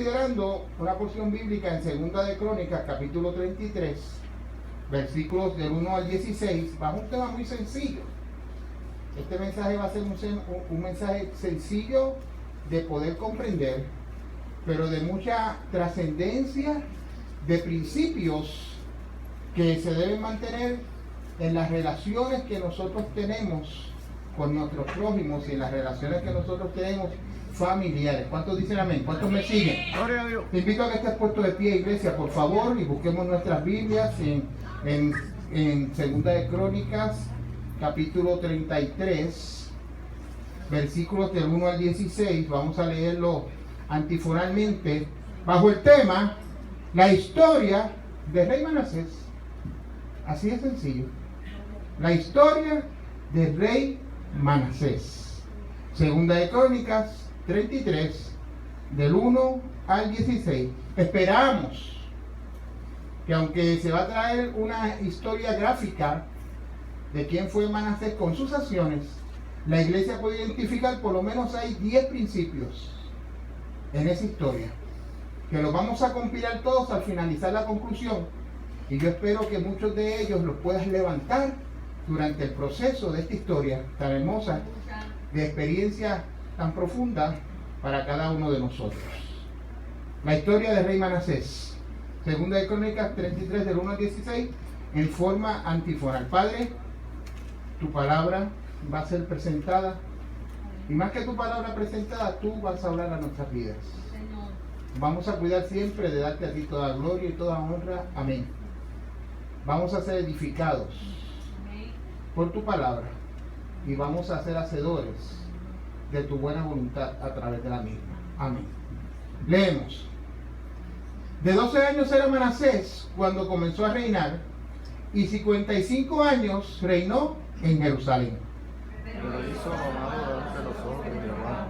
considerando una porción bíblica en Segunda de Crónicas, capítulo 33, versículos del 1 al 16, bajo un tema muy sencillo. Este mensaje va a ser un mensaje sencillo de poder comprender, pero de mucha trascendencia, de principios que se deben mantener en las relaciones que nosotros tenemos con nuestros prójimos y en las relaciones que nosotros tenemos familiares. ¿Cuántos dicen amén? ¿Cuántos me siguen? Gloria a Dios. Te invito a que estés puesto de pie, iglesia, por favor, y busquemos nuestras Biblias en Segunda de Crónicas, capítulo 33, versículos del 1 al 16. Vamos a leerlo antifonalmente, bajo el tema, la historia del rey Manasés. Así de sencillo. La historia del rey Manasés. Segunda de Crónicas 33, del 1 al 16. Esperamos que aunque se va a traer una historia gráfica de quién fue Manasés con sus acciones, la iglesia puede identificar por lo menos hay 10 principios en esa historia, que los vamos a compilar todos al finalizar la conclusión, y yo espero que muchos de ellos los puedas levantar durante el proceso de esta historia tan hermosa, de experiencia tan profunda para cada uno de nosotros. La historia del rey Manasés, Segunda de Crónicas 33 del 1 al 16, en forma antifonal. Padre, tu palabra va a ser presentada, y más que tu palabra presentada, tú vas a hablar a nuestras vidas. Vamos a cuidar siempre de darte a ti toda gloria y toda honra. Amén. Vamos a ser edificados por tu palabra y vamos a ser hacedores de tu buena voluntad a través de la misma. Amén. Leemos. De 12 años era Manasés cuando comenzó a reinar, y 55 años reinó en Jerusalén. Pero hizo lo malo delante de los ojos de Jehová,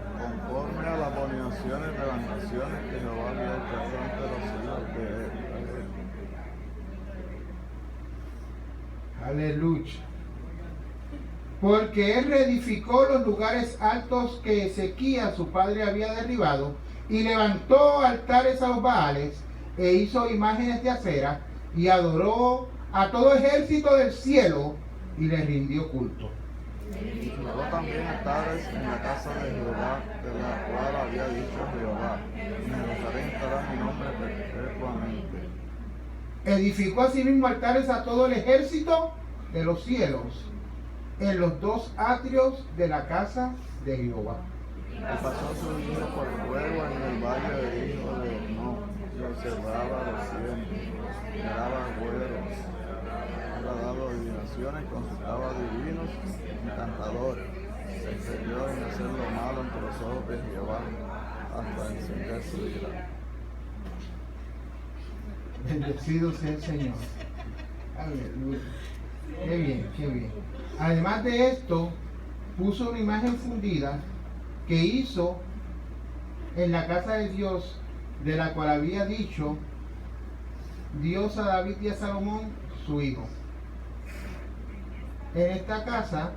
conforme a las abominaciones de las naciones que Jehová había hecho ante los hijos de Israel. Aleluya. Porque él reedificó los lugares altos que Ezequías su padre había derribado, y levantó altares a los Baales, e hizo imágenes de acera, y adoró a todo ejército del cielo, y le rindió culto. Edificó también altares en la casa de Jehová, de la cual había dicho Jehová: en Jerusalén estará mi nombre perpetuamente. Edificó asimismo altares a todo el ejército de los cielos, en los dos atrios de la casa de Jehová. Y pasó su hijo por el fuego en el valle del hijo de Orno, y observaba los cielos, miraba agüeros, era dado adivinaciones, consultaba divinos, encantadores, se excedió en hacer lo malo ante los ojos de Jehová, hasta encender su ira. Bendecido sea el Señor. Aleluya. Qué bien, qué bien. Además de esto, puso una imagen fundida que hizo en la casa de Dios, de la cual había dicho Dios a David y a Salomón, su hijo. En esta casa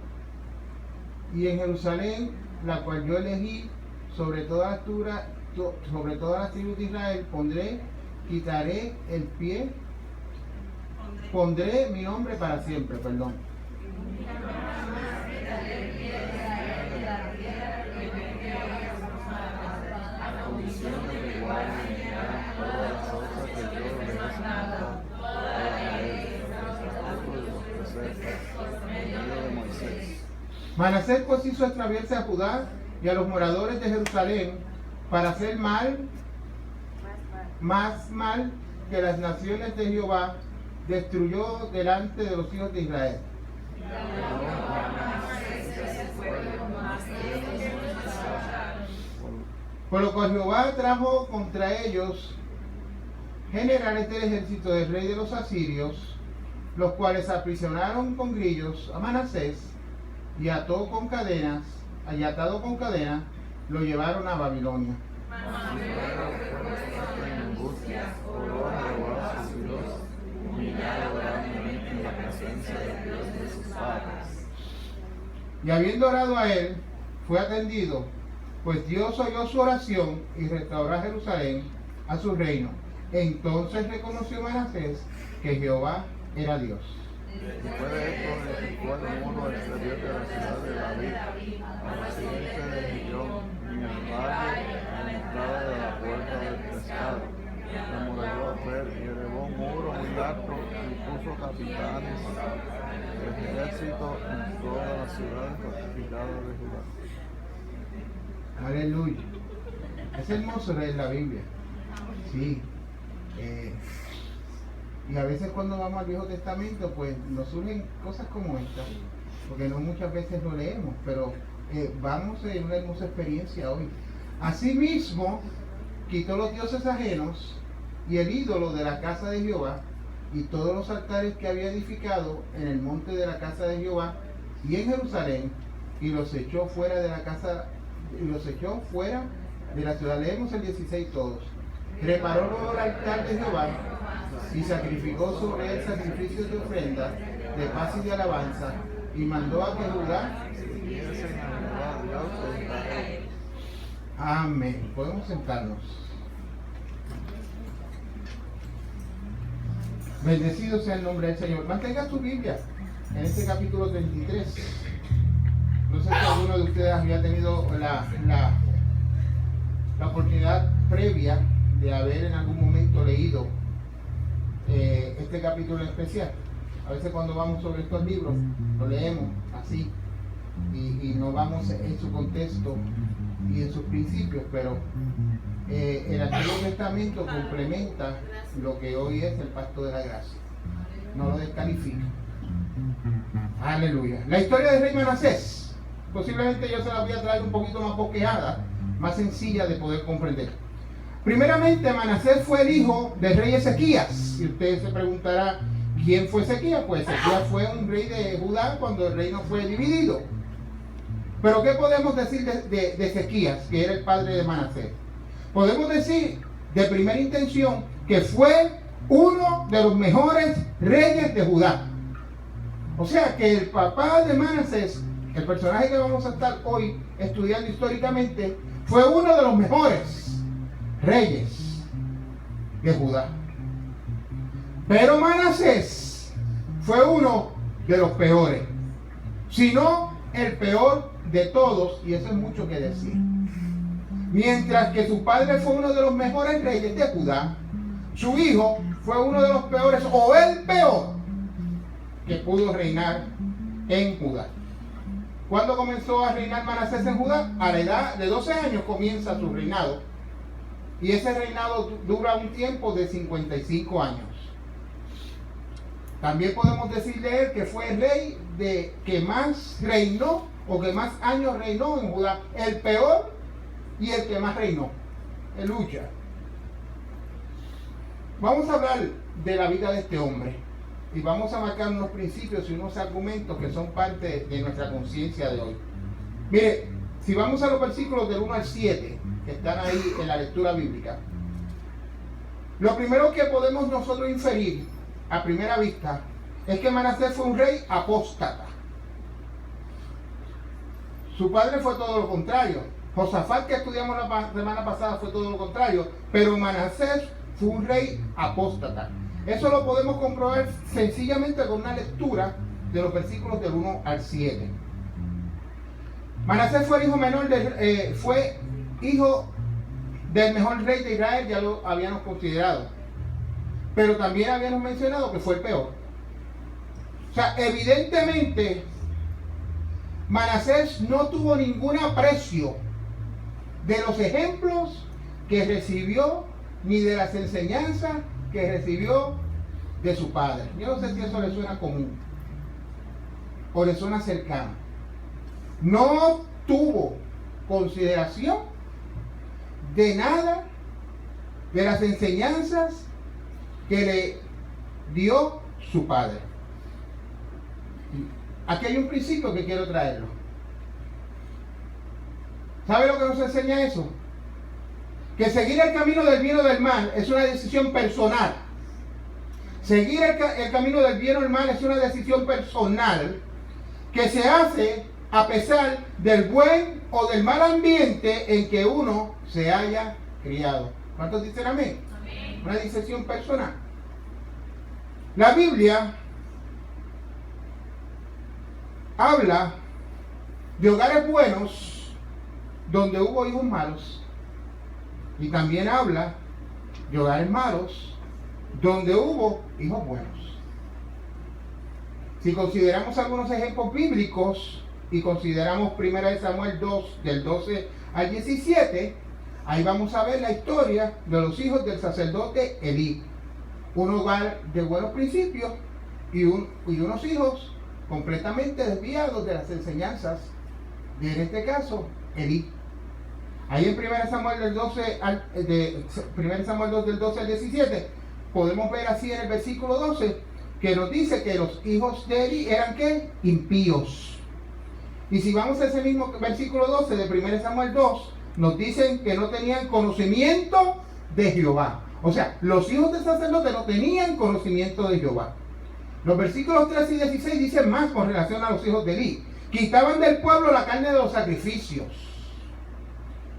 y en Jerusalén, la cual yo elegí sobre toda altura, sobre todas las tribus de Israel, quitaré el pie, pondré mi nombre para siempre, perdón. Manasés pues hizo extraviarse a Judá y a los moradores de Jerusalén para hacer más mal que las naciones de Jehová destruyó delante de los hijos de Israel. Por lo cual Jehová trajo contra ellos generales del ejército del rey de los asirios, los cuales aprisionaron con grillos a Manasés, y atado con cadenas, lo llevaron a Babilonia. Y habiendo orado a él, fue atendido, pues Dios oyó su oración y restauró a Jerusalén a su reino. Entonces reconoció Manasés que Jehová era Dios. Después de esto, edificó el muro exterior de la ciudad de David, al occidente de Gihón, en el valle, a la entrada de la puerta del pescado. Remodelló Ofel y elevó un muro muy alto y puso capitanes de ejército en todas las ciudades fortificadas de Judá. Aleluya. Es hermoso leer la Biblia. Sí. Y a veces cuando vamos al Viejo Testamento, pues nos surgen cosas como esta, porque no muchas veces lo leemos, pero vamos en una hermosa experiencia hoy. Asimismo, quitó los dioses ajenos y el ídolo de la casa de Jehová y todos los altares que había edificado en el monte de la casa de Jehová y en Jerusalén, y los echó fuera de la casa, y los echó fuera de la ciudad. Leemos el 16 todos. Reparó luego el altar de Jehová y sacrificó sobre él sacrificios de ofrenda, de paz y de alabanza, y mandó a que Judá. Amén. Podemos sentarnos. Bendecido sea el nombre del Señor. Mantenga tu Biblia en este capítulo 33. No sé si alguno de ustedes había tenido la oportunidad previa de haber en algún momento leído este capítulo en especial. A veces cuando vamos sobre estos libros, lo leemos así y no vamos en su contexto y en sus principios, pero el Antiguo Testamento complementa lo que hoy es el pacto de la gracia, no lo descalifica. Aleluya. La historia del rey Manasés, posiblemente yo se la voy a traer un poquito más bosqueada, más sencilla de poder comprender. Primeramente, Manasés fue el hijo del rey Ezequías. Y usted se preguntará, ¿quién fue Ezequías? Pues Ezequías fue un rey de Judá cuando el reino fue dividido. Pero ¿qué podemos decir de Ezequías, que era el padre de Manasés? Podemos decir de primera intención que fue uno de los mejores reyes de Judá. O sea que el papá de Manasés, el personaje que vamos a estar hoy estudiando históricamente, fue uno de los mejores reyes de Judá. Pero Manasés fue uno de los peores, si no el peor de todos, y eso es mucho que decir. Mientras que su padre fue uno de los mejores reyes de Judá, su hijo fue uno de los peores, o el peor, que pudo reinar en Judá. ¿Cuándo comenzó a reinar Manasés en Judá? A la edad de 12 años comienza su reinado. Y ese reinado dura un tiempo de 55 años. También podemos decir de él que fue el rey que más reinó, o que más años reinó en Judá. El peor y el que más reinó. El lucha. Vamos a hablar de la vida de este hombre. Y vamos a marcar unos principios y unos argumentos que son parte de nuestra conciencia de hoy. Mire, si vamos a los versículos del 1 al 7, que están ahí en la lectura bíblica, lo primero que podemos nosotros inferir a primera vista es que Manasés fue un rey apóstata. Su padre fue todo lo contrario. Josafat, que estudiamos la semana pasada, fue todo lo contrario, pero Manasés fue un rey apóstata. Eso lo podemos comprobar sencillamente con una lectura de los versículos del 1 al 7. Manasés fue el hijo menor, fue hijo del mejor rey de Israel, ya lo habíamos considerado. Pero también habíamos mencionado que fue el peor. O sea, evidentemente, Manasés no tuvo ningún aprecio de los ejemplos que recibió, ni de las enseñanzas que recibió de su padre. Yo no sé si eso le suena común o le suena cercano. No tuvo consideración de nada de las enseñanzas que le dio su padre. Aquí hay un principio que quiero traerlo. ¿Sabe lo que nos enseña eso? Que seguir el camino del bien o del mal es una decisión personal. Seguir el camino del bien o del mal es una decisión personal que se hace a pesar del buen o del mal ambiente en que uno se haya criado. ¿Cuántos dicen amén? Una disección personal. La Biblia habla de hogares buenos donde hubo hijos malos, y también habla de hogares malos donde hubo hijos buenos. Si consideramos algunos ejemplos bíblicos y consideramos 1 Samuel 2 del 12 al 17, ahí vamos a ver la historia de los hijos del sacerdote Elí. Un hogar de buenos principios y unos hijos completamente desviados de las enseñanzas de, en este caso, Elí. Ahí en 1 Samuel 2 del 12 al 17 podemos ver así en el versículo 12 que nos dice que los hijos de Elí eran ¿qué? Impíos. Y si vamos a ese mismo versículo 12 de 1 Samuel 2, nos dicen que no tenían conocimiento de Jehová. O sea, los hijos del sacerdote no tenían conocimiento de Jehová. Los versículos 13 y 16 dicen más con relación a los hijos de Elí. Quitaban del pueblo la carne de los sacrificios.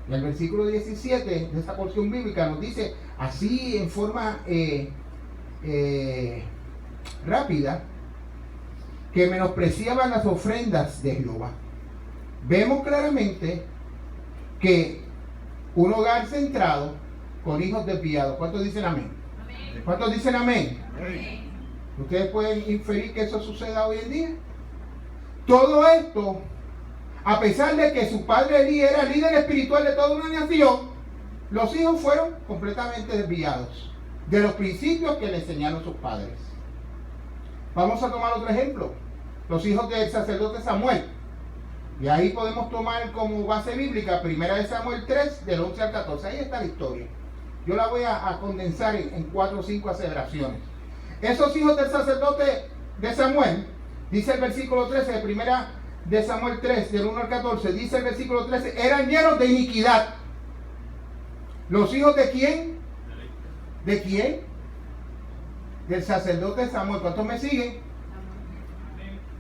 Y el versículo 17 de esta porción bíblica nos dice así en forma rápida, que menospreciaban las ofrendas de Jehová. Vemos claramente que un hogar centrado con hijos desviados. ¿Cuántos dicen amén? Amén. ¿Cuántos dicen amén? Amén. ¿Ustedes pueden inferir que eso suceda hoy en día? Todo esto, a pesar de que su padre Elí era líder espiritual de toda una nación, los hijos fueron completamente desviados de los principios que le enseñaron sus padres. Vamos a tomar otro ejemplo, los hijos del sacerdote Samuel. Y ahí podemos tomar como base bíblica 1 Samuel 3, del 11 al 14. Ahí está la historia. Yo la voy a condensar en 4 o 5 aseveraciones. Esos hijos del sacerdote de Samuel, dice el versículo 13 de 1 de Samuel 3, del 1 al 14, dice el versículo 13, eran llenos de iniquidad. ¿Los hijos de quién? ¿De quién? Del sacerdote Samuel. ¿Cuántos me siguen?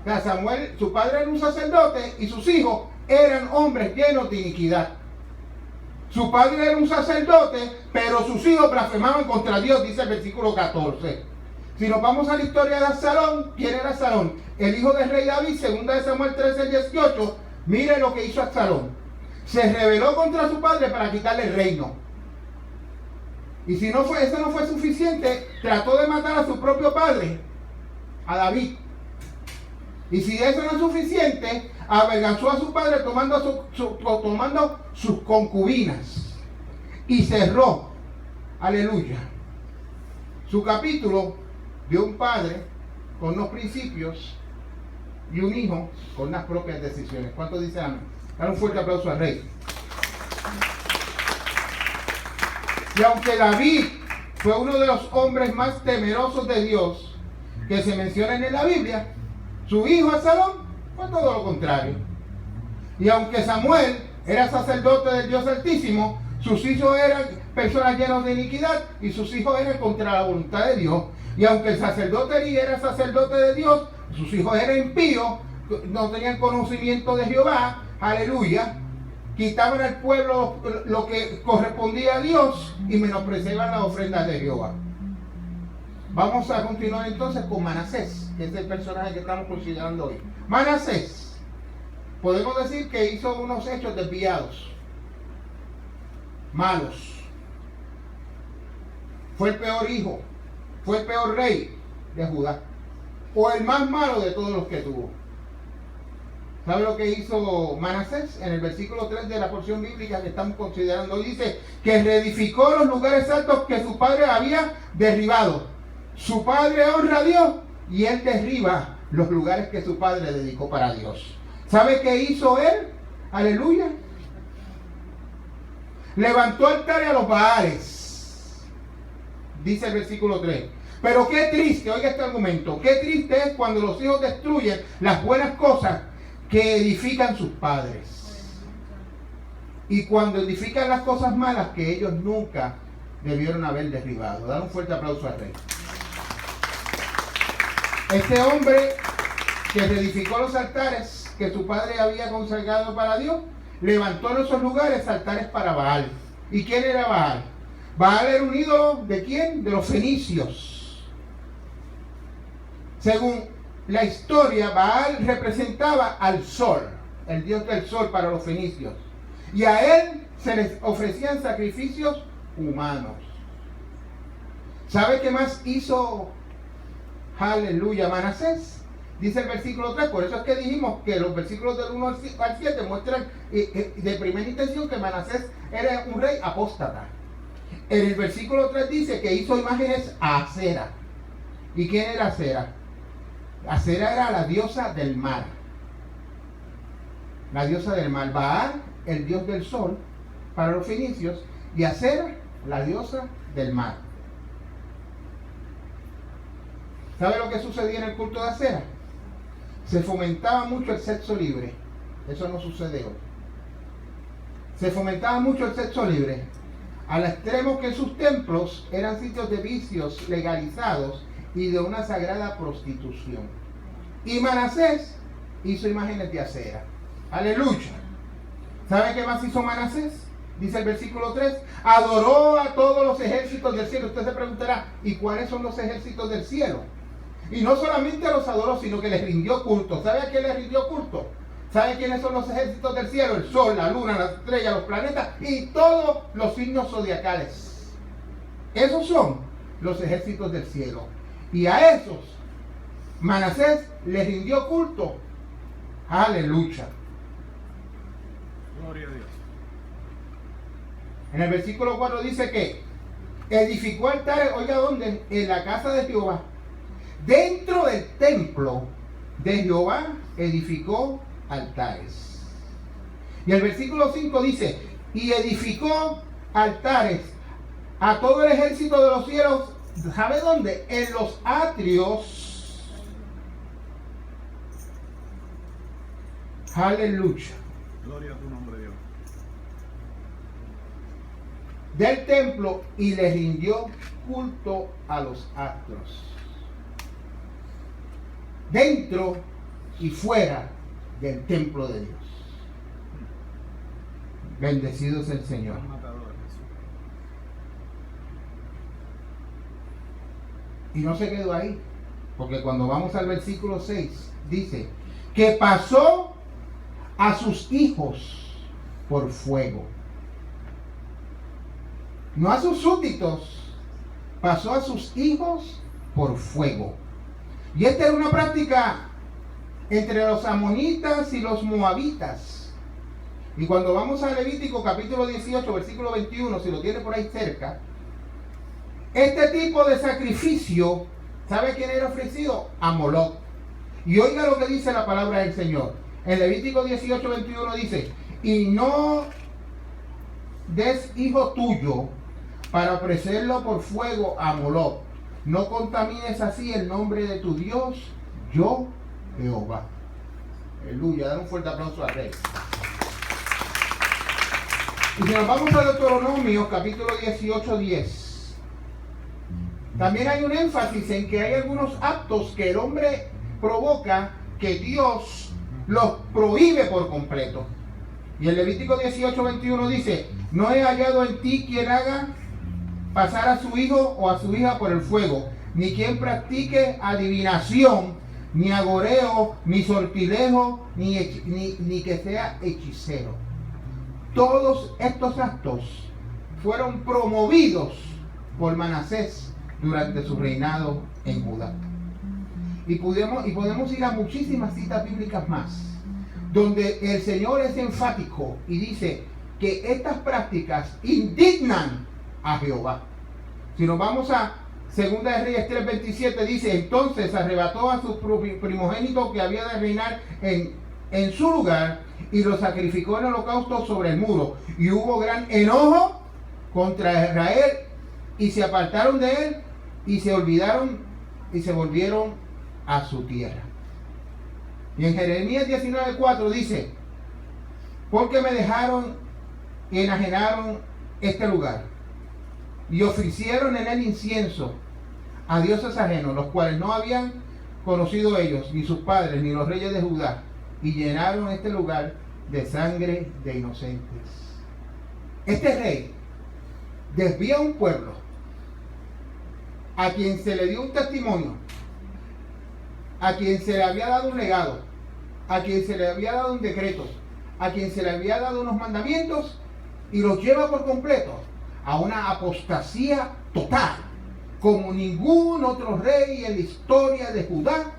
O sea, Samuel, su padre era un sacerdote y sus hijos eran hombres llenos de iniquidad. Su padre era un sacerdote, pero sus hijos blasfemaban contra Dios, dice el versículo 14. Si nos vamos a la historia de Absalón, ¿quién era Absalón? El hijo del rey David, 2 de Samuel 13, 18. Mire lo que hizo Absalón. Se rebeló contra su padre para quitarle el reino. Y si no fue, eso no fue suficiente, trató de matar a su propio padre, a David. Y si eso no es suficiente, avergonzó a su padre tomando sus concubinas. Y cerró, aleluya, su capítulo de un padre con unos principios y un hijo con unas propias decisiones. ¿Cuántos dicen amén? Dar un fuerte aplauso al rey. Y aunque David fue uno de los hombres más temerosos de Dios que se mencionan en la Biblia, su hijo Absalón fue todo lo contrario. Y aunque Samuel era sacerdote del Dios Altísimo, sus hijos eran personas llenas de iniquidad y sus hijos eran contra la voluntad de Dios. Y aunque el sacerdote Elí era sacerdote de Dios, sus hijos eran impíos, no tenían conocimiento de Jehová, aleluya, quitaban al pueblo lo que correspondía a Dios y menospreciaban las ofrendas de Jehová. Vamos a continuar entonces con Manasés, que es el personaje que estamos considerando hoy. Manasés, podemos decir que hizo unos hechos desviados, malos. Fue el peor hijo, fue el peor rey de Judá, o el más malo de todos los que tuvo. ¿Sabe lo que hizo Manasés? En el versículo 3 de la porción bíblica que estamos considerando, dice que reedificó los lugares altos que su padre había derribado. Su padre honra a Dios y él derriba los lugares que su padre dedicó para Dios. ¿Sabe qué hizo él? Aleluya. Levantó altares a los Baales. Dice el versículo 3. Pero qué triste, oiga este argumento, qué triste es cuando los hijos destruyen las buenas cosas que edifican sus padres. Y cuando edifican las cosas malas que ellos nunca debieron haber derribado. Dar un fuerte aplauso al rey. Este hombre que reedificó los altares que su padre había consagrado para Dios, levantó en esos lugares altares para Baal. ¿Y quién era Baal? Baal era un ídolo ¿de quién? De los fenicios. Según la historia, Baal representaba al sol, el dios del sol para los fenicios. Y a él se les ofrecían sacrificios humanos. ¿Sabe qué más hizo, aleluya, Manasés? Dice el versículo 3, por eso es que dijimos que los versículos del 1 al 7 muestran de primera intención que Manasés era un rey apóstata. En el versículo 3 dice que hizo imágenes a Acera. ¿Y quién era Acera? Acera era la diosa del mar. La diosa del mar. Baal, el dios del sol para los fenicios, y Acera, la diosa del mar. ¿Sabe lo que sucedía en el culto de Acera? Se fomentaba mucho el sexo libre. Eso no sucede hoy. Se fomentaba mucho el sexo libre, al extremo que sus templos eran sitios de vicios legalizados y de una sagrada prostitución. Y Manasés hizo imágenes de Acera. Aleluya. ¿Sabe qué más hizo Manasés? Dice el versículo 3, adoró a todos los ejércitos del cielo. Usted se preguntará, ¿y cuáles son los ejércitos del cielo? Y no solamente los adoró, sino que les rindió culto. ¿Sabe a quién les rindió culto? ¿Sabe quiénes son los ejércitos del cielo? El sol, la luna, las estrellas, los planetas y todos los signos zodiacales. Esos son los ejércitos del cielo. Y a esos Manasés les rindió culto. Aleluya. Gloria a Dios. En el versículo 4 dice que edificó altares, oiga dónde, en la casa de Jehová. Dentro del templo de Jehová edificó altares. Y el versículo 5 dice, y edificó altares a todo el ejército de los cielos. ¿Sabe dónde? En los atrios. Aleluya. Gloria a tu nombre, Dios. Del templo, y le rindió culto a los astros. Dentro y fuera del templo de Dios. Bendecido es el Señor. Y no se quedó ahí, porque cuando vamos al versículo 6 dice que pasó a sus hijos por fuego. No a sus súbditos, pasó a sus hijos por fuego. Y esta era una práctica entre los amonitas y los moabitas. Y cuando vamos a Levítico capítulo 18, versículo 21, si lo tiene por ahí cerca, este tipo de sacrificio, ¿sabe quién era ofrecido? A Moloc. Y oiga lo que dice la palabra del Señor. En Levítico 18, 21 dice, y no des hijo tuyo para ofrecerlo por fuego a Moloc. No contamines así el nombre de tu Dios, yo Jehová. Aleluya, dar un fuerte aplauso al Rey. Y si nos vamos a Deuteronomio capítulo 18, 10, también hay un énfasis en que hay algunos actos que el hombre provoca que Dios los prohíbe por completo. Y el Levítico 18, 21 dice, no he hallado en ti quien haga pasar a su hijo o a su hija por el fuego, ni quien practique adivinación, ni agoreo, ni sortilejo, ni que sea hechicero. Todos estos actos fueron promovidos por Manasés durante su reinado en Judá. Y podemos ir a muchísimas citas bíblicas más, donde el Señor es enfático y dice que estas prácticas indignan a Jehová. Si nos vamos a 2 de Reyes 3:27, dice, entonces arrebató a su primogénito que había de reinar en su lugar y lo sacrificó en holocausto sobre el muro. Y hubo gran enojo contra Israel y se apartaron de él y se olvidaron y se volvieron a su tierra. Y en Jeremías 19:4 dice, porque me dejaron y enajenaron este lugar y ofrecieron en él incienso a dioses ajenos, los cuales no habían conocido ellos, ni sus padres, ni los reyes de Judá, y llenaron este lugar de sangre de inocentes. Este rey desvía a un pueblo a quien se le dio un testimonio, a quien se le había dado un legado, a quien se le había dado un decreto, a quien se le había dado unos mandamientos, y los lleva por completo a una apostasía total, como ningún otro rey en la historia de Judá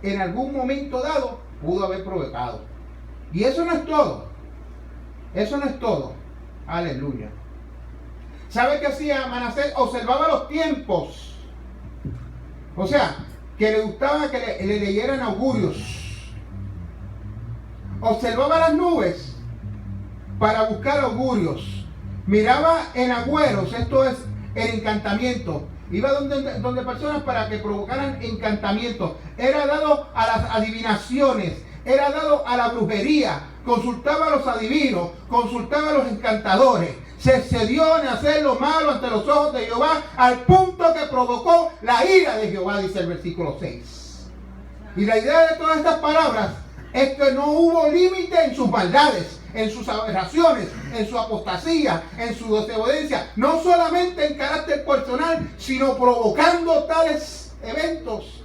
en algún momento dado pudo haber provocado. Y eso no es todo. Eso no es todo. Aleluya. ¿Sabe qué hacía Manasés? Observaba los tiempos. O sea, que le gustaba que le leyeran augurios. Observaba las nubes para buscar augurios. Miraba en agüeros, esto es el encantamiento. Iba donde personas para que provocaran encantamientos. Era dado a las adivinaciones, era dado a la brujería. Consultaba a los adivinos, consultaba a los encantadores. Se excedió en hacer lo malo ante los ojos de Jehová, al punto que provocó la ira de Jehová, dice el versículo 6. Y la idea de todas estas palabras es que no hubo límite en sus maldades, en sus aberraciones, en su apostasía, en su desobediencia, no solamente en carácter personal, sino provocando tales eventos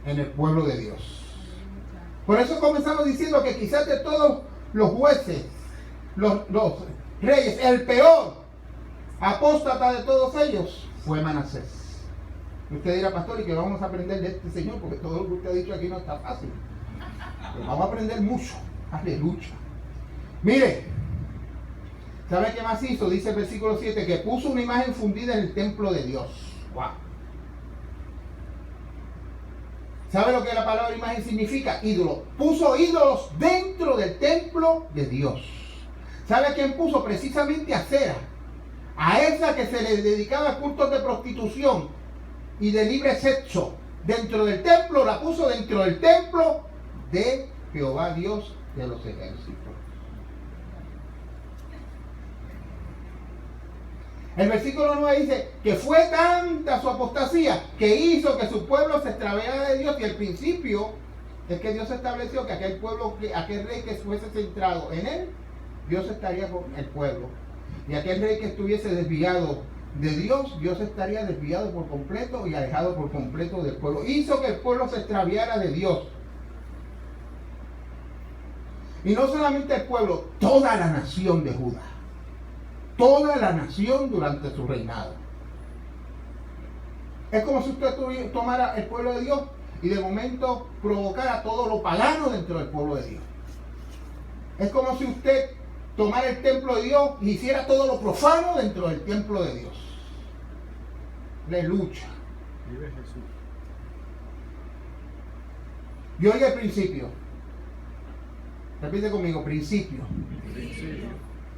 en el pueblo de Dios. Por eso comenzamos diciendo que quizás de todos los jueces, los reyes, el peor apóstata de todos ellos fue Manasés. Usted dirá, pastor, ¿y qué vamos a aprender de este señor? Porque todo lo que usted ha dicho aquí no está fácil. Pero vamos a aprender mucho. Aleluya. Mire, ¿sabe qué más hizo? Dice el versículo 7, que puso una imagen fundida en el templo de Dios. Wow. ¿Sabe lo que la palabra imagen significa? Ídolo. Puso ídolos dentro del templo de Dios. ¿Sabe a quién puso? Precisamente a Acera. A esa que se le dedicaba a cultos de prostitución y de libre sexo. Dentro del templo, la puso dentro del templo de Jehová Dios de los ejércitos. El versículo 9 dice que fue tanta su apostasía que hizo que su pueblo se extraviara de Dios, y el principio es que Dios estableció que aquel pueblo, aquel rey que fuese centrado en él, Dios estaría con el pueblo, y aquel rey que estuviese desviado de Dios, Dios estaría desviado por completo y alejado por completo del pueblo. Hizo que el pueblo se extraviara de Dios. Y no solamente el pueblo, toda la nación de Judá. Toda la nación durante su reinado. Es como si usted tomara el pueblo de Dios y de momento provocara todo lo pagano dentro del pueblo de Dios. Es como si usted tomara el templo de Dios y hiciera todo lo profano dentro del templo de Dios. Aleluya. Vive Jesús. Y oiga el principio. Repite conmigo, principio.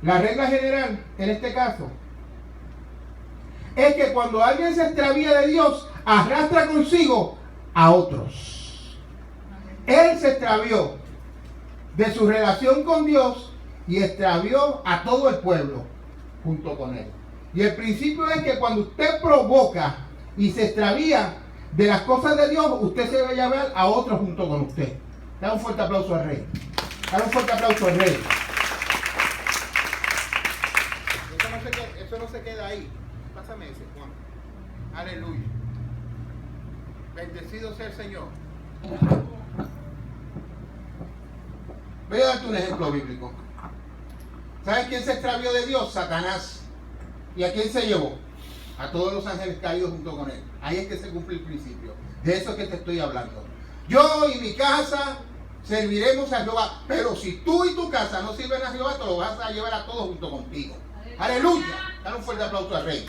La regla general, en este caso, es que cuando alguien se extravía de Dios, arrastra consigo a otros. Él se extravió de su relación con Dios y extravió a todo el pueblo junto con él. Y el principio es que cuando usted provoca y se extravía de las cosas de Dios, usted se va a llevar a otros junto con usted. Da un fuerte aplauso al rey. Da un fuerte aplauso al rey. Eso no se queda ahí. Pásame ese, Juan. Aleluya. Bendecido sea el Señor. Voy a darte un ejemplo bíblico. ¿Sabes quién se extravió de Dios? Satanás. ¿Y a quién se llevó? A todos los ángeles caídos junto con él. Ahí es que se cumple el principio. De eso es que te estoy hablando. Yo y mi casa serviremos a Jehová. Pero si tú y tu casa no sirven a Jehová, te lo vas a llevar a todos junto contigo. Aleluya. Dale un fuerte aplauso al rey.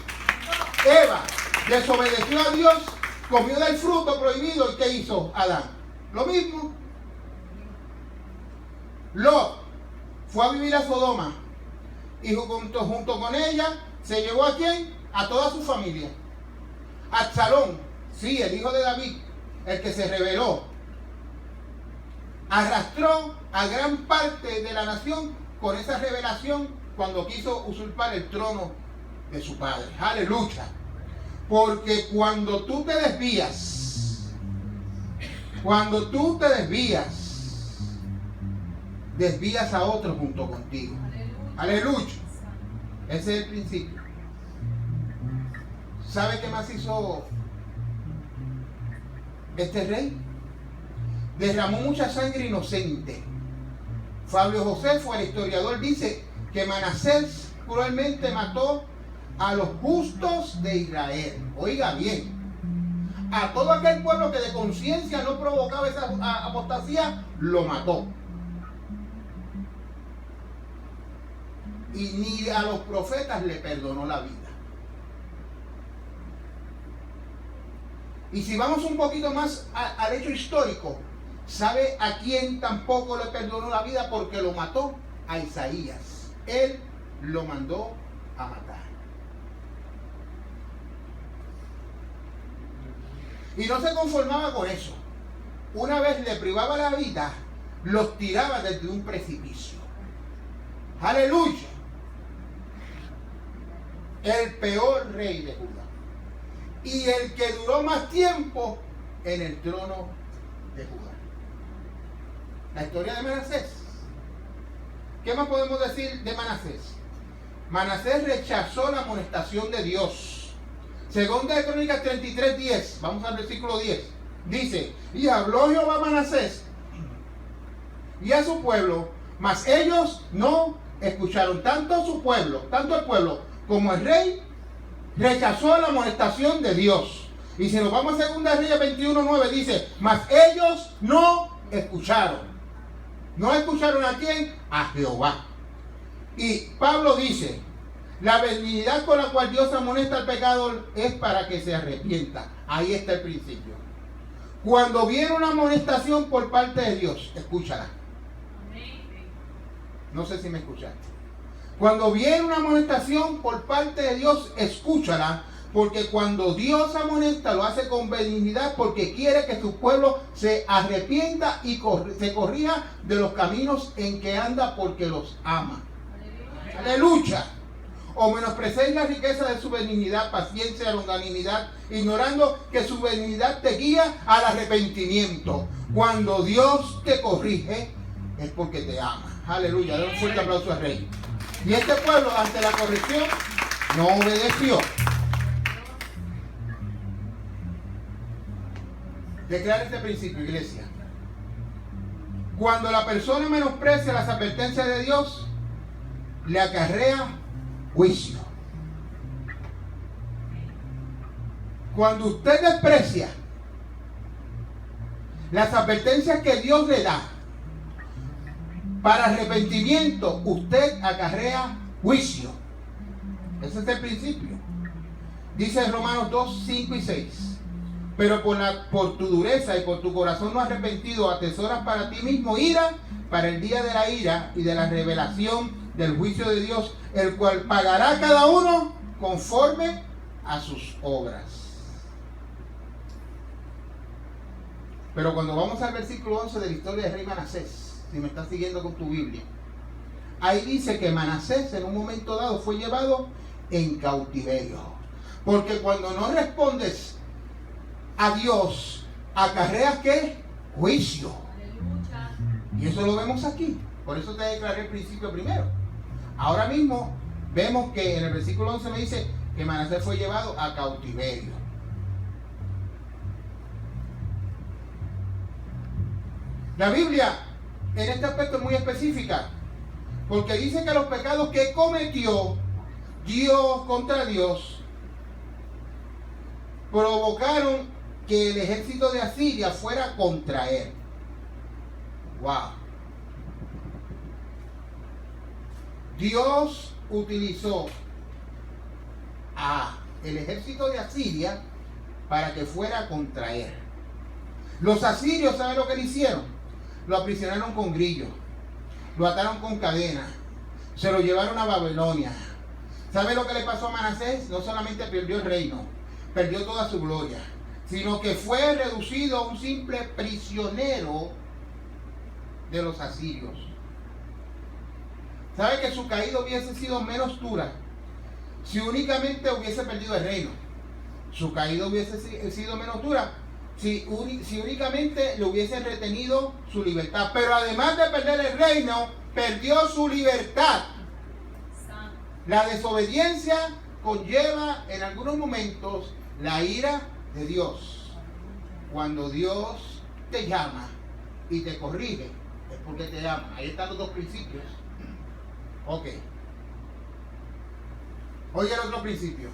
Eva desobedeció a Dios, comió del fruto prohibido. ¿Y qué hizo Adán? Lo mismo. Lot fue a vivir a Sodoma y junto con ella se llevó ¿a quién? A toda su familia. Absalón, sí, el hijo de David, el que se rebeló, arrastró a gran parte de la nación con esa rebelación cuando quiso usurpar el trono de su padre. Aleluya. Porque cuando tú te desvías, desvías a otros junto contigo. Aleluya. Ese es el principio. ¿Sabe qué más hizo este rey? Derramó mucha sangre inocente. Fabio Josefo, el historiador, dice que Manasés cruelmente mató a los justos de Israel. Oiga bien, a todo aquel pueblo que de conciencia no provocaba esa apostasía, lo mató. Y ni a los profetas le perdonó la vida. Y si vamos un poquito más al hecho histórico, ¿sabe a quién tampoco le perdonó la vida? Porque lo mató, a Isaías. Él lo mandó a matar. Y no se conformaba con eso. Una vez le privaba la vida, los tiraba desde un precipicio. ¡Aleluya! El peor rey de Judá. Y el que duró más tiempo en el trono de Judá. La historia de Manasés. ¿Qué más podemos decir de Manasés? Manasés rechazó la amonestación de Dios. Segunda de Crónicas 33:10. Vamos al versículo 10. Dice: y habló Jehová a Manasés y a su pueblo, mas ellos no escucharon. Tanto su pueblo, tanto el pueblo como el rey rechazó la amonestación de Dios. Y si nos vamos a 2 Reyes 21:9, dice: mas ellos no escucharon. ¿No escucharon a quién? A Jehová. Y Pablo dice: la benignidad con la cual Dios amonesta al pecador es para que se arrepienta. Ahí está el principio. Cuando viene una amonestación por parte de Dios, escúchala. No sé si me escuchaste. Cuando viene una amonestación por parte de Dios, escúchala, porque cuando Dios amonesta lo hace con benignidad, porque quiere que su pueblo se arrepienta y se corrija de los caminos en que anda, porque los ama. Aleluya. O menosprecéis la riqueza de su benignidad, paciencia, longanimidad, ignorando que su benignidad te guía al arrepentimiento. Cuando Dios te corrige, es porque te ama. Aleluya. Den un fuerte aplauso al Rey. Y este pueblo, ante la corrección, no obedeció. Declara este principio, iglesia. Cuando la persona menosprecia las advertencias de Dios, le acarrea juicio. Cuando usted desprecia las advertencias que Dios le da para arrepentimiento, usted acarrea juicio. Ese es el principio. Dice Romanos 2, 5 y 6. Pero por tu dureza y por tu corazón no arrepentido, atesoras para ti mismo ira para el día de la ira y de la revelación del juicio de Dios, el cual pagará a cada uno conforme a sus obras. Pero cuando vamos al versículo 11 de la historia del rey Manasés, si me estás siguiendo con tu Biblia, ahí dice que Manasés en un momento dado fue llevado en cautiverio. Porque cuando no respondes a Dios, acarreas ¿qué? Juicio. Y eso lo vemos aquí. Por eso te declaré el principio primero. Ahora mismo vemos que en el versículo 11 me dice que Manasés fue llevado a cautiverio. La Biblia en este aspecto es muy específica, porque dice que los pecados que cometió Dios contra Dios provocaron que el ejército de Asiria fuera contra él. Wow. Dios utilizó a el ejército de Asiria para que fuera contra él. Los asirios, ¿saben lo que le hicieron? Lo aprisionaron con grillos, lo ataron con cadenas, se lo llevaron a Babilonia. ¿Sabe lo que le pasó a Manasés? No solamente perdió el reino, perdió toda su gloria, sino que fue reducido a un simple prisionero de los asirios. ¿Sabe que su caída hubiese sido menos dura si únicamente hubiese perdido el reino? Su caída hubiese sido menos dura si únicamente le hubiesen retenido su libertad. Pero además de perder el reino, perdió su libertad. La desobediencia conlleva en algunos momentos la ira de Dios. Cuando Dios te llama y te corrige, es porque te ama. Ahí están los dos principios. Ok. Oye el otro principio.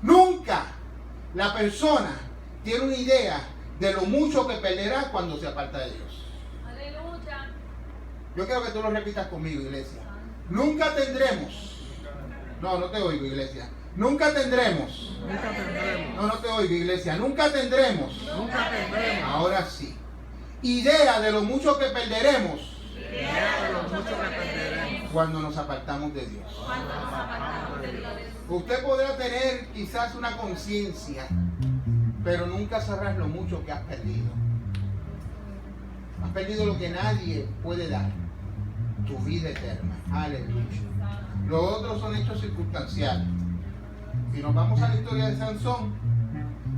Nunca la persona tiene una idea de lo mucho que perderá cuando se aparta de Dios. Aleluya. Yo quiero que tú lo repitas conmigo, iglesia. Nunca tendremos. No te oigo, iglesia. Nunca tendremos. Nunca tendremos. No te oigo, iglesia. Nunca tendremos. Nunca tendremos. Ahora sí. Idea de lo mucho que perderemos Idea de lo mucho que perderemos. cuando nos apartamos de Dios. Cuando nos apartamos de Dios. Usted podrá tener quizás una conciencia, pero nunca sabrás lo mucho que has perdido. Has perdido lo que nadie puede dar. Tu vida eterna. Aleluya. Los otros son hechos circunstanciales. Si nos vamos a la historia de Sansón,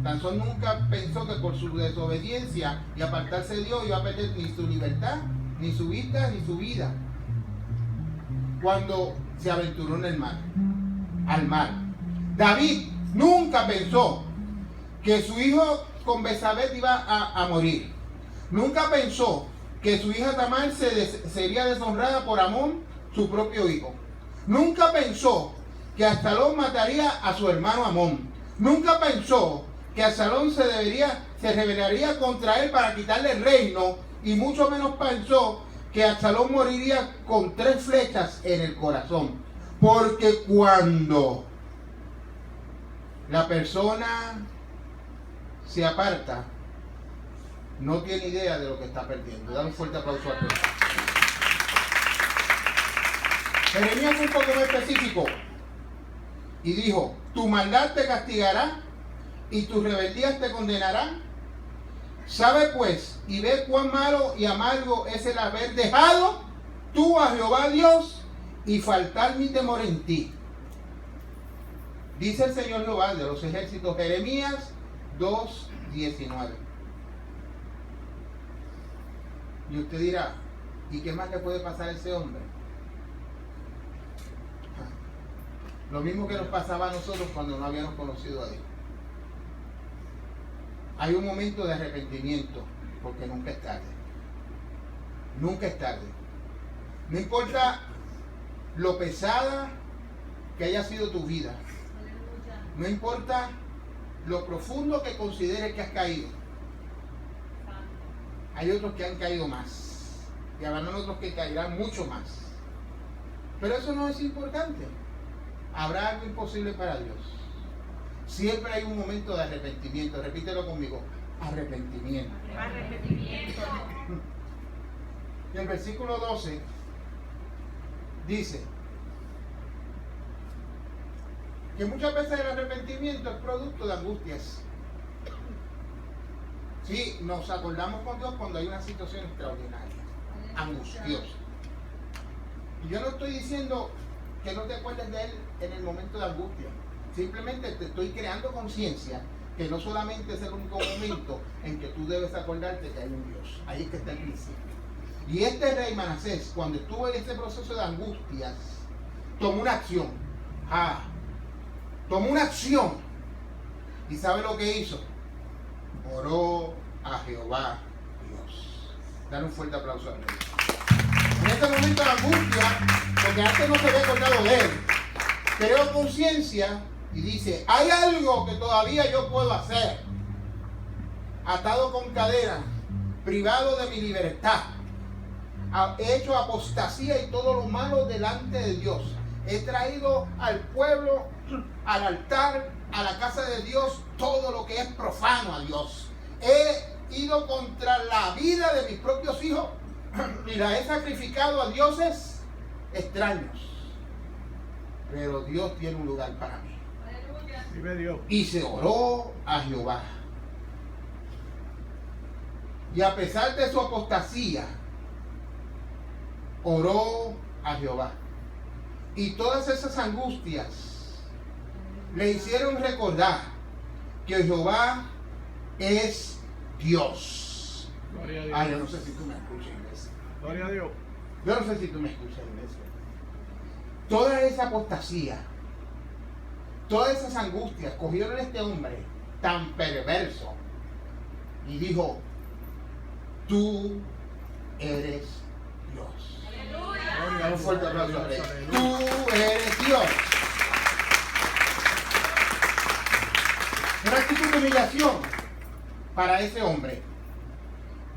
Sansón nunca pensó que por su desobediencia y apartarse de Dios iba a perder ni su libertad, ni su vista, ni su vida. Cuando se aventuró en el mar, al mar. David nunca pensó que su hijo con Betsabé iba a morir. Nunca pensó que su hija Tamar sería deshonrada por Amón, su propio hijo. Nunca pensó que Absalón mataría a su hermano Amón. Nunca pensó que Absalón se rebelaría contra él para quitarle el reino, y mucho menos pensó que Absalón moriría con 3 flechas en el corazón. Porque cuando la persona se aparta, no tiene idea de lo que está perdiendo. Dale un fuerte aplauso a todos. Jeremías fue un poco más específico y dijo: tu maldad te castigará y tus rebeldías te condenarán. Sabe pues y ve cuán malo y amargo es el haber dejado tú a Jehová Dios y faltar mi temor en ti. Dice el Señor Jehová de los ejércitos, Jeremías 2:19. Y usted dirá, ¿y qué más le puede pasar a ese hombre? Lo mismo que nos pasaba a nosotros cuando no habíamos conocido a Dios. Hay un momento de arrepentimiento, porque nunca es tarde. Nunca es tarde. No importa lo pesada que haya sido tu vida. No importa lo profundo que consideres que has caído. Hay otros que han caído más. Y habrán otros que caerán mucho más. Pero eso no es importante. Habrá algo imposible para Dios. Siempre hay un momento de arrepentimiento. Repítelo conmigo. Arrepentimiento. Arrepentimiento. Y el versículo 12 dice que muchas veces el arrepentimiento es producto de angustias. Sí, nos acordamos con Dios cuando hay una situación extraordinaria, angustiosa. Y yo no estoy diciendo que no te acuerdes de Él en el momento de angustia. Simplemente te estoy creando conciencia que no solamente es el único momento en que tú debes acordarte que hay un Dios. Ahí es que está el principio. Y este rey Manasés, cuando estuvo en este proceso de angustias, tomó una acción. Tomó una acción. ¿Y sabe lo que hizo? Oró a Jehová Dios. Dale un fuerte aplauso al rey. En este momento de angustia, porque antes no se había acordado de él, creó conciencia y dice, hay algo que todavía yo puedo hacer. Atado con cadenas, privado de mi libertad, he hecho apostasía y todo lo malo delante de Dios. He traído al pueblo, al altar, a la casa de Dios, todo lo que es profano a Dios. He ido contra la vida de mis propios hijos y la he sacrificado a dioses extraños. Pero Dios tiene un lugar para mí. Vive Dios. Y se oró a Jehová. Y a pesar de su apostasía, oró a Jehová. Y todas esas angustias le hicieron recordar que Jehová es Dios. Gloria a Dios. Ay, yo no sé si tú me escuchas, iglesia. Gloria a Dios. Yo no sé si tú me escuchas, iglesia. Toda esa apostasía todas esas angustias cogieron a este hombre tan perverso y dijo, tú eres Dios. Aleluya. Un fuerte aplauso al Rey. Tú eres Dios. Una actitud de humillación para ese hombre.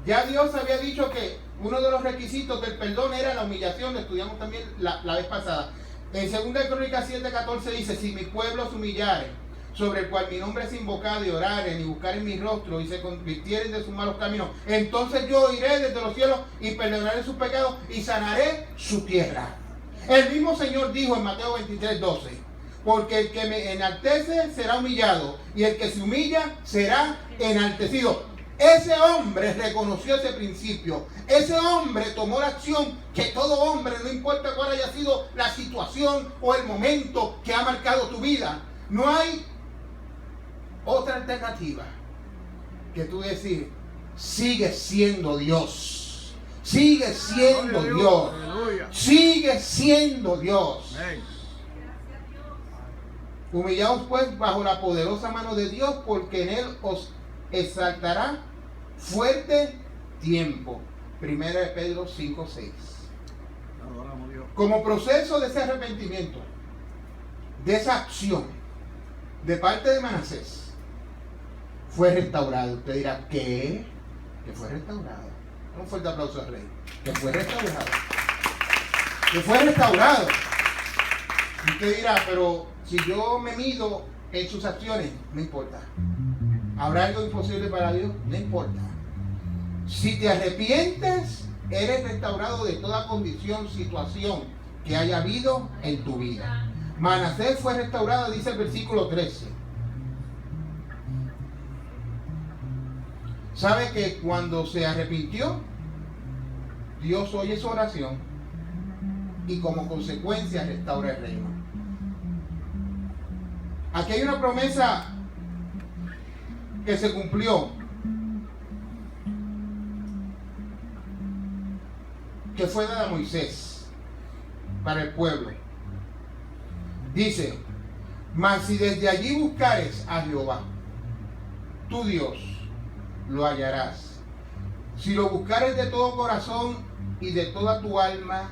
Ya Dios había dicho que uno de los requisitos del perdón era la humillación, lo estudiamos también la vez pasada. En 2 Crónicas 7:14 dice, si mi pueblo se humillare, sobre el cual mi nombre es invocado, y oraren y buscaren mi rostro y se convirtieren de sus malos caminos, entonces yo iré desde los cielos y perdonaré sus pecados y sanaré su tierra. El mismo Señor dijo en Mateo 23:12, porque el que me enaltece será humillado y el que se humilla será enaltecido. Ese hombre reconoció ese principio. Ese hombre tomó la acción que todo hombre, no importa cuál haya sido la situación o el momento que ha marcado tu vida, no hay otra alternativa que tú decir, sigue siendo Dios. Sigue siendo Dios. Sigue siendo Dios. Humillaos pues bajo la poderosa mano de Dios, porque en Él os exaltará fuerte tiempo. 1 Pedro 5:6. Como proceso de ese arrepentimiento, de esa acción de parte de Manasés, fue restaurado. Usted dirá, ¿qué? Que fue restaurado. Un fuerte aplauso al Rey. Que fue restaurado. Que fue restaurado. Y usted dirá, pero si yo me mido en sus acciones, no importa. ¿Habrá algo imposible para Dios? No importa. Si te arrepientes, eres restaurado de toda condición, situación que haya habido en tu vida. Manasés fue restaurado, dice el versículo 13. ¿Sabe que cuando se arrepintió, Dios oye su oración y como consecuencia restaura el reino? Aquí hay una promesa que se cumplió, que fue dada a Moisés para el pueblo. Dice, mas si desde allí buscares a Jehová, tu Dios, lo hallarás. Si lo buscares de todo corazón y de toda tu alma,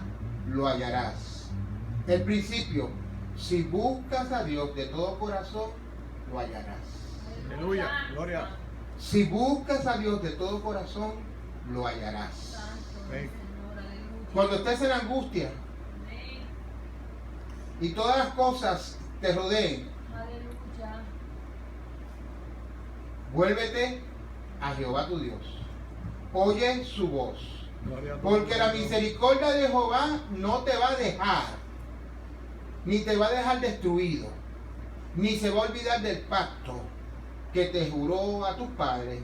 lo hallarás. El principio, si buscas a Dios de todo corazón, lo hallarás. Aleluya, gloria. Si buscas a Dios de todo corazón, lo hallarás. Cuando estés en angustia y todas las cosas te rodeen, vuélvete a Jehová tu Dios. Oye su voz. Porque la misericordia de Jehová no te va a dejar, ni te va a dejar destruido, ni se va a olvidar del pacto que te juró a tus padres,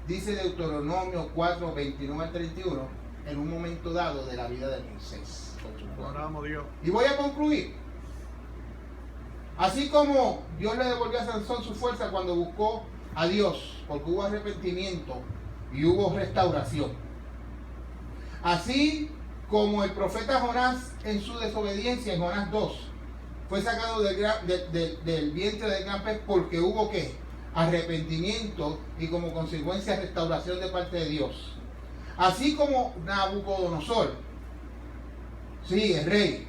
dice Deuteronomio 4, 29 al 31, en un momento dado de la vida de Moisés. Y voy a concluir. Así como Dios le devolvió a Sansón su fuerza cuando buscó a Dios, porque hubo arrepentimiento y hubo restauración. Así como el profeta Jonás en su desobediencia, en Jonás 2, fue sacado del vientre del gran pez porque hubo ¿qué? Arrepentimiento y como consecuencia restauración de parte de Dios. Así como Nabucodonosor, sí, el rey,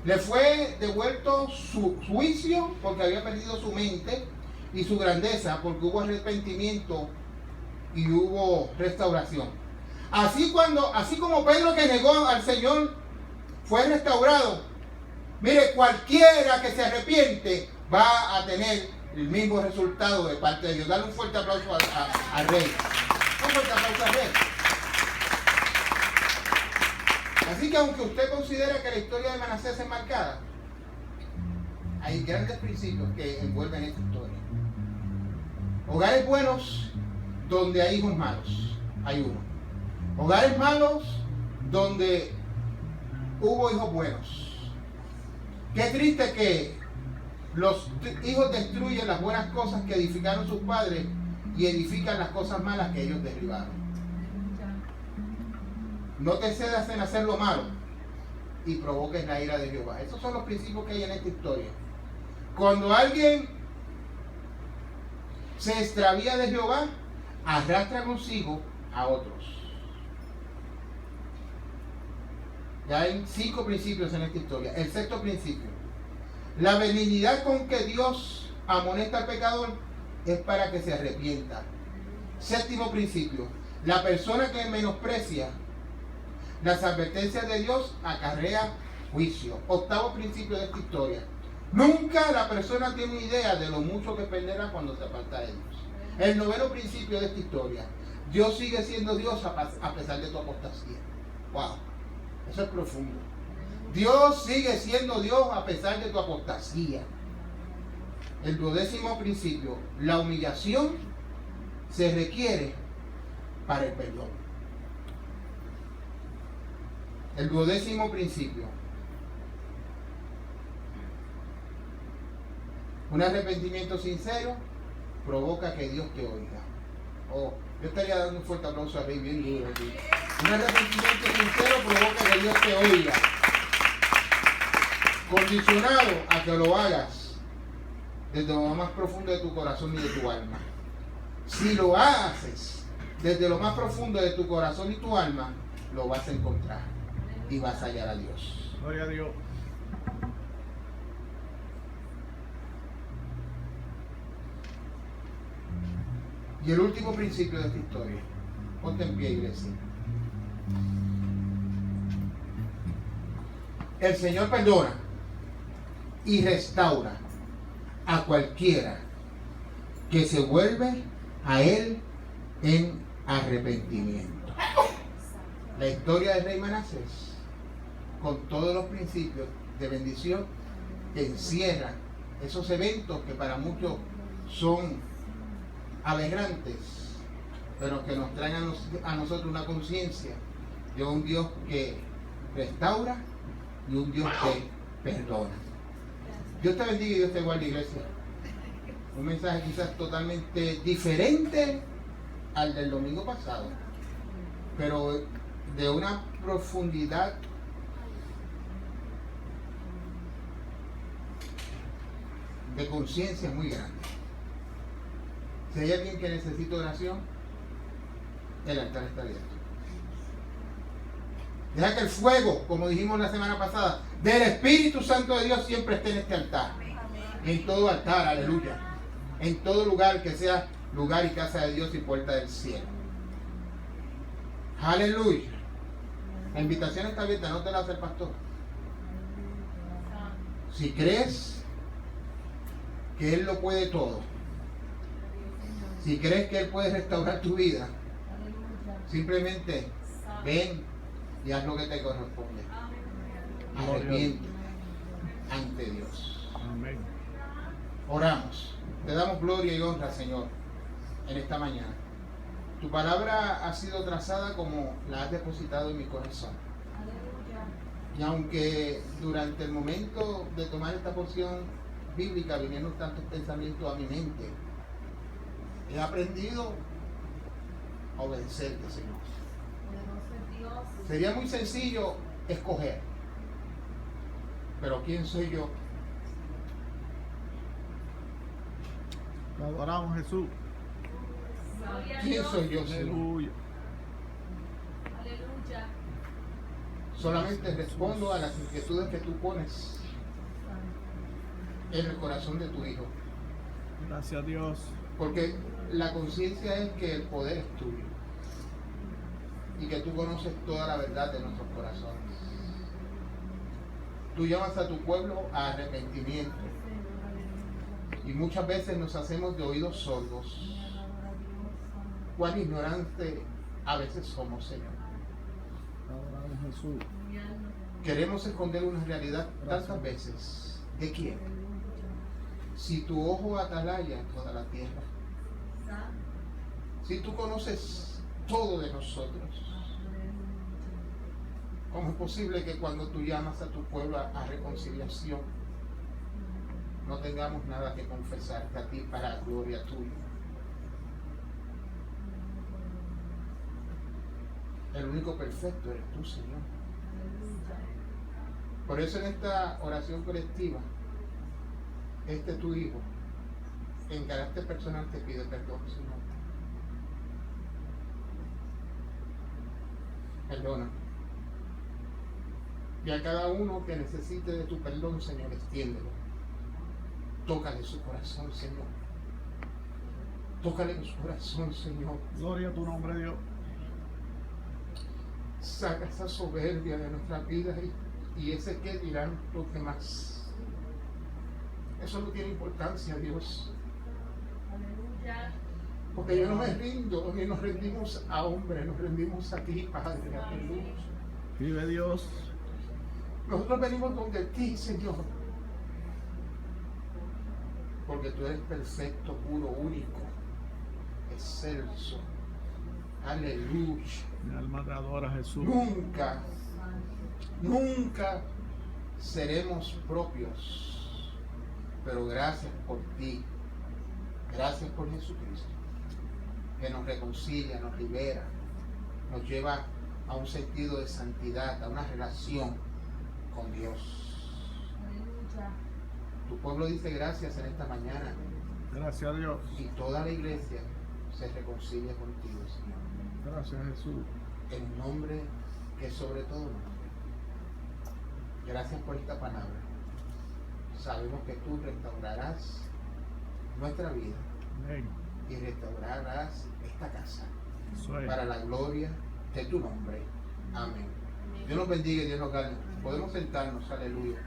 le fue devuelto su juicio porque había perdido su mente y su grandeza porque hubo arrepentimiento y hubo restauración. Así como Pedro, que negó al Señor, fue restaurado. Mire, cualquiera que se arrepiente va a tener el mismo resultado de parte de Dios. Dale un fuerte aplauso al Rey. Un fuerte aplauso al Rey. Así que aunque usted considera que la historia de Manasés es marcada, hay grandes principios que envuelven esta historia. Hogares buenos donde hay hijos malos, hay uno. Hogares malos donde hubo hijos buenos. Qué triste que los hijos destruyen las buenas cosas que edificaron sus padres y edifican las cosas malas que ellos derribaron. No te cedas en hacer lo malo, y provoques la ira de Jehová. Esos son los principios que hay en esta historia. Cuando alguien se extravía de Jehová, arrastra consigo a otros. Ya hay 5 principios en esta historia. El sexto principio: la benignidad con que Dios amonesta al pecador es para que se arrepienta. Séptimo principio: la persona que menosprecia las advertencias de Dios acarrea juicio. Octavo principio de esta historia: nunca la persona tiene idea de lo mucho que perderá cuando se aparta de Dios. El noveno principio de esta historia: Dios sigue siendo Dios a pesar de tu apostasía. Wow, eso es profundo. Dios sigue siendo Dios a pesar de tu apostasía. El 12º principio: la humillación se requiere para el perdón. El 12º principio: un arrepentimiento sincero provoca que Dios te oiga. Oh, yo estaría dando un fuerte aplauso a Rey bien duro aquí. Un arrepentimiento sincero provoca que Dios te oiga, condicionado a que lo hagas desde lo más profundo de tu corazón y de tu alma. Si lo haces desde lo más profundo de tu corazón y tu alma, lo vas a encontrar y vas a hallar a Dios. Gloria a Dios. Y el último principio de esta historia: ponte en pie, iglesia. El Señor perdona y restaura a cualquiera que se vuelve a Él en arrepentimiento. La historia del rey Manasés, con todos los principios de bendición que encierra esos eventos que para muchos son aberrantes, pero que nos traen a nosotros una conciencia de un Dios que restaura y un Dios que perdona. Dios te bendiga y Dios te guarde, iglesia. Un mensaje quizás totalmente diferente al del domingo pasado, pero de una profundidad de conciencia muy grande. Si hay alguien que necesita oración, el altar está abierto. Deja que el fuego, como dijimos la semana pasada, del Espíritu Santo de Dios siempre esté en este altar. En todo altar, aleluya. En todo lugar que sea lugar y casa de Dios y puerta del cielo. Aleluya. La invitación está abierta, no te la hace el pastor. Si crees que Él lo puede todo, si crees que Él puede restaurar tu vida, simplemente ven y haz lo que te corresponde. Arrepiente ante Dios. Amén. Oramos. Te damos gloria y honra, Señor, en esta mañana. Tu palabra ha sido trazada como la has depositado en mi corazón. Y aunque durante el momento de tomar esta porción bíblica vinieron tantos pensamientos a mi mente, he aprendido a obedecerte, Señor. Sería muy sencillo escoger, pero ¿quién soy yo? Te adoramos, Jesús. ¿Quién soy yo, Señor? Aleluya. Aleluya. Solamente respondo a las inquietudes que tú pones en el corazón de tu Hijo. Gracias a Dios. Porque la conciencia es que el poder es tuyo y que tú conoces toda la verdad de nuestros corazones. Tú llamas a tu pueblo a arrepentimiento y muchas veces nos hacemos de oídos sordos. Cuán ignorante a veces somos, Señor. Adoramos, Jesús. Queremos esconder una realidad tantas veces. ¿De quién? Si tu ojo atalaya toda la tierra, si tú conoces todo de nosotros, ¿cómo es posible que cuando tú llamas a tu pueblo a reconciliación no tengamos nada que confesarte a ti para la gloria tuya? El único perfecto eres tú, Señor. Por eso en esta oración colectiva, tu hijo, en carácter personal te pide perdón, Señor. Perdona. Y a cada uno que necesite de tu perdón, Señor, extiéndelo. Tócale su corazón, Señor. Tócale su corazón, Señor. Gloria a tu nombre, Dios. Saca esa soberbia de nuestras vidas y ese que dirán los demás. Eso no tiene importancia, Dios. Aleluya. Porque yo no me rindo, ni nos rendimos a hombres, nos rendimos a ti, Padre. Aleluya. Vive Dios. Nosotros venimos donde ti, Señor. Porque tú eres perfecto, puro, único, excelso. Aleluya. Mi alma te adora, Jesús. Nunca seremos propios. Pero gracias por ti. Gracias por Jesucristo, que nos reconcilia, nos libera, nos lleva a un sentido de santidad, a una relación con Dios. Aleluya. Tu pueblo dice gracias en esta mañana Gracias a Dios. y toda la iglesia se reconcilia contigo, Señor. Gracias, Jesús. En un nombre que es sobre todo nombre. Gracias por esta palabra. Sabemos que tú restaurarás nuestra vida Amén. y restaurarás esta casa Eso es. para la gloria de tu nombre. Amén. Dios nos bendiga y Dios nos gane. Podemos sentarnos, aleluya.